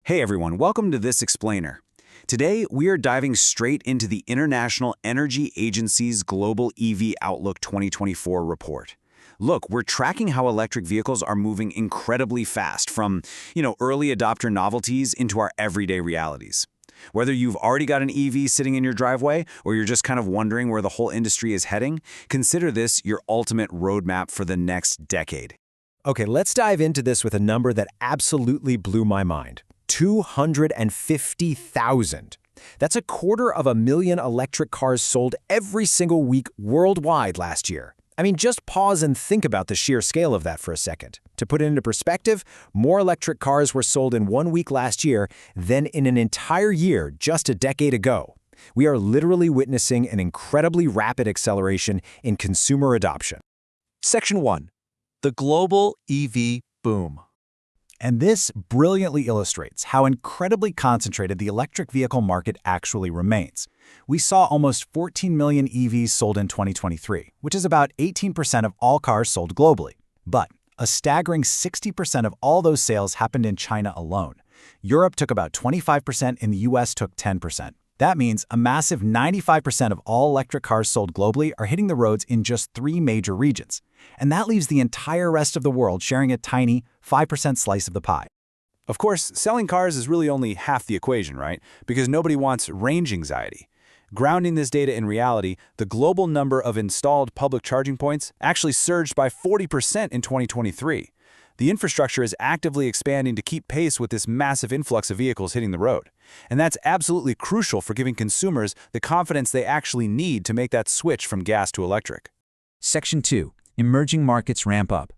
Hey everyone, welcome to this explainer. Today, we are diving straight into the International Energy Agency's Global EV Outlook 2024 report. Look, we're tracking how electric vehicles are moving incredibly fast from, early adopter novelties into our everyday realities. Whether you've already got an EV sitting in your driveway or you're just kind of wondering where the whole industry is heading, consider this your ultimate roadmap for the next decade. Okay, let's dive into this with a number that absolutely blew my mind. 250,000. That's 250,000 electric cars sold every single week worldwide last year. I mean, just pause and think about the sheer scale of that for a second. To put it into perspective, more electric cars were sold in 1 week last year than in an entire year just a decade ago. We are literally witnessing an incredibly rapid acceleration in consumer adoption. Section 1. The global EV boom. And this brilliantly illustrates how incredibly concentrated the electric vehicle market actually remains. We saw almost 14 million EVs sold in 2023, which is about 18% of all cars sold globally. But a staggering 60% of all those sales happened in China alone. Europe took about 25% and the US took 10%. That means a massive 95% of all electric cars sold globally are hitting the roads in just 3 major regions. And that leaves the entire rest of the world sharing a tiny 5% slice of the pie. Of course, selling cars is really only half the equation, right? Because nobody wants range anxiety. Grounding this data in reality, the global number of installed public charging points actually surged by 40% in 2023. The infrastructure is actively expanding to keep pace with this massive influx of vehicles hitting the road. And that's absolutely crucial for giving consumers the confidence they actually need to make that switch from gas to electric. Section 2. Emerging markets ramp up.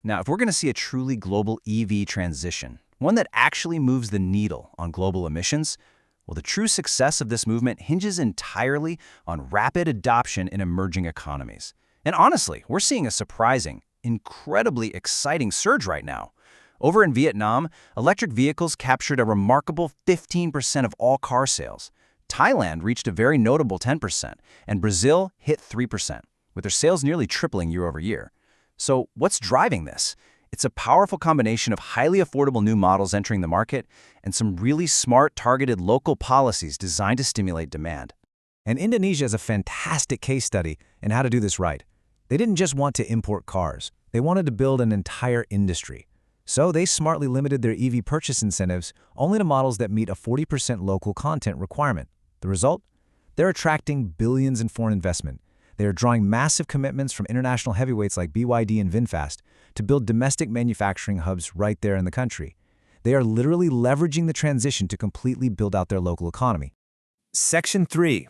Now, if we're going to see a truly global EV transition, one that actually moves the needle on global emissions, well, the true success of this movement hinges entirely on rapid adoption in emerging economies. And honestly, we're seeing a surprising, incredibly exciting surge right now. Over in Vietnam, electric vehicles captured a remarkable 15% of all car sales. Thailand reached a very notable 10%, and Brazil hit 3%, with their sales nearly tripling year over year. So what's driving this? It's a powerful combination of highly affordable new models entering the market and some really smart, targeted local policies designed to stimulate demand. And Indonesia is a fantastic case study in how to do this right. They didn't just want to import cars. They wanted to build an entire industry. So they smartly limited their EV purchase incentives only to models that meet a 40% local content requirement. The result? They're attracting billions in foreign investment. They are drawing massive commitments from international heavyweights like BYD and VinFast to build domestic manufacturing hubs right there in the country. They are literally leveraging the transition to completely build out their local economy. Section 3.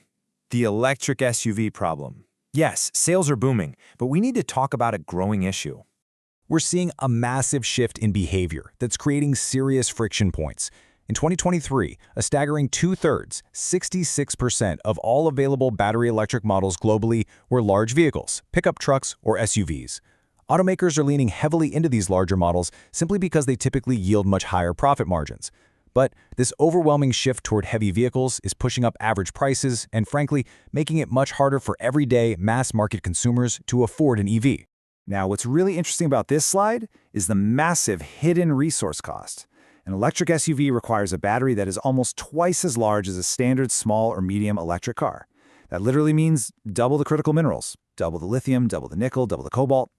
The electric SUV problem. Yes, sales are booming, but we need to talk about a growing issue. We're seeing a massive shift in behavior that's creating serious friction points. In 2023, a staggering 2/3, 66% of all available battery electric models globally were large vehicles, pickup trucks, or SUVs. Automakers are leaning heavily into these larger models simply because they typically yield much higher profit margins. But this overwhelming shift toward heavy vehicles is pushing up average prices and, frankly, making it much harder for everyday mass-market consumers to afford an EV. Now, what's really interesting about this slide is the massive hidden resource cost. An electric SUV requires a battery that is almost twice as large as a standard small or medium electric car. That literally means double the critical minerals, double the lithium, double the nickel, double the cobalt.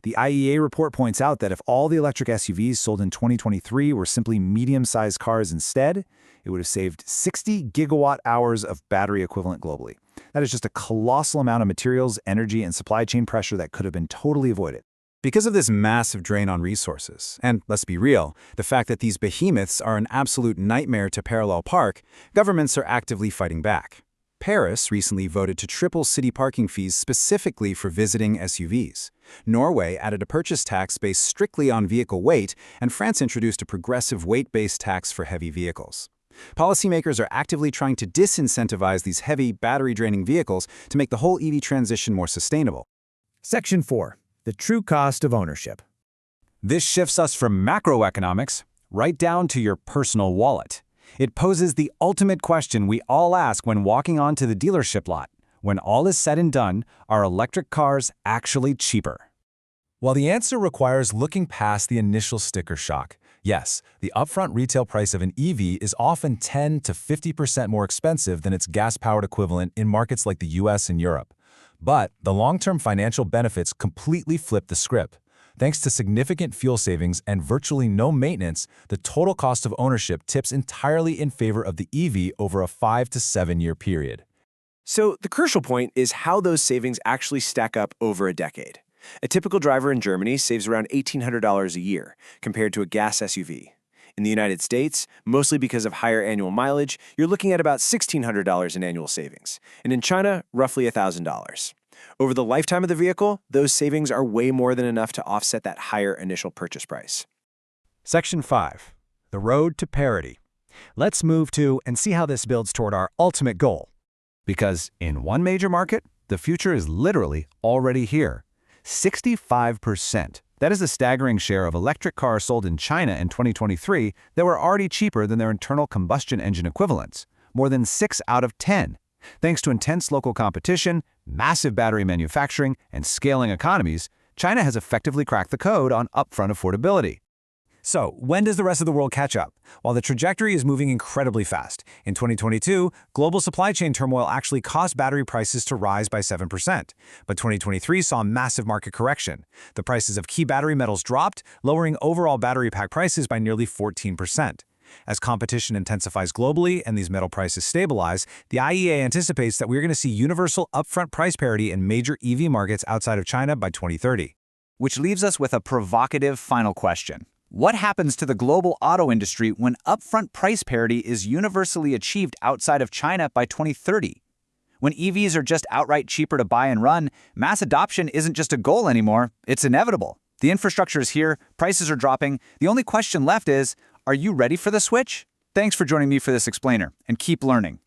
The IEA report points out that if all the electric SUVs sold in 2023 were simply medium-sized cars instead, it would have saved 60 gigawatt-hours of battery equivalent globally. That is just a colossal amount of materials, energy, and supply chain pressure that could have been totally avoided. Because of this massive drain on resources, and let's be real, the fact that these behemoths are an absolute nightmare to parallel park, governments are actively fighting back. Paris recently voted to triple city parking fees specifically for visiting SUVs. Norway added a purchase tax based strictly on vehicle weight, and France introduced a progressive weight-based tax for heavy vehicles. Policymakers are actively trying to disincentivize these heavy, battery-draining vehicles to make the whole EV transition more sustainable. Section 4. The true cost of ownership. This shifts us from macroeconomics right down to your personal wallet. It poses the ultimate question we all ask when walking onto the dealership lot. When all is said and done, are electric cars actually cheaper? While the answer requires looking past the initial sticker shock, Yes, the upfront retail price of an EV is often 10 to 50% more expensive than its gas-powered equivalent in markets like the US and Europe. But the long-term financial benefits completely flip the script. Thanks to significant fuel savings and virtually no maintenance, the total cost of ownership tips entirely in favor of the EV over a 5 to 7 year period. So the crucial point is how those savings actually stack up over a decade. A typical driver in Germany saves around $1,800 a year, compared to a gas SUV. In the United States, mostly because of higher annual mileage, you're looking at about $1,600 in annual savings, and in China, roughly $1,000. Over the lifetime of the vehicle, those savings are way more than enough to offset that higher initial purchase price. Section 5. The road to parity. Let's move to and see how this builds toward our ultimate goal. Because in one major market, the future is literally already here. 65%. That is a staggering share of electric cars sold in China in 2023 that were already cheaper than their internal combustion engine equivalents, more than 6 out of 10. Thanks to intense local competition, massive battery manufacturing, and scaling economies, China has effectively cracked the code on upfront affordability. So, when does the rest of the world catch up? While the trajectory is moving incredibly fast. In 2022, global supply chain turmoil actually caused battery prices to rise by 7%. But 2023 saw a massive market correction. The prices of key battery metals dropped, lowering overall battery pack prices by nearly 14%. As competition intensifies globally and these metal prices stabilize, the IEA anticipates that we're going to see universal upfront price parity in major EV markets outside of China by 2030. Which leaves us with a provocative final question. What happens to the global auto industry when upfront price parity is universally achieved outside of China by 2030? When EVs are just outright cheaper to buy and run, mass adoption isn't just a goal anymore, it's inevitable. The infrastructure is here, prices are dropping. The only question left is, are you ready for the switch? Thanks for joining me for this explainer, and keep learning.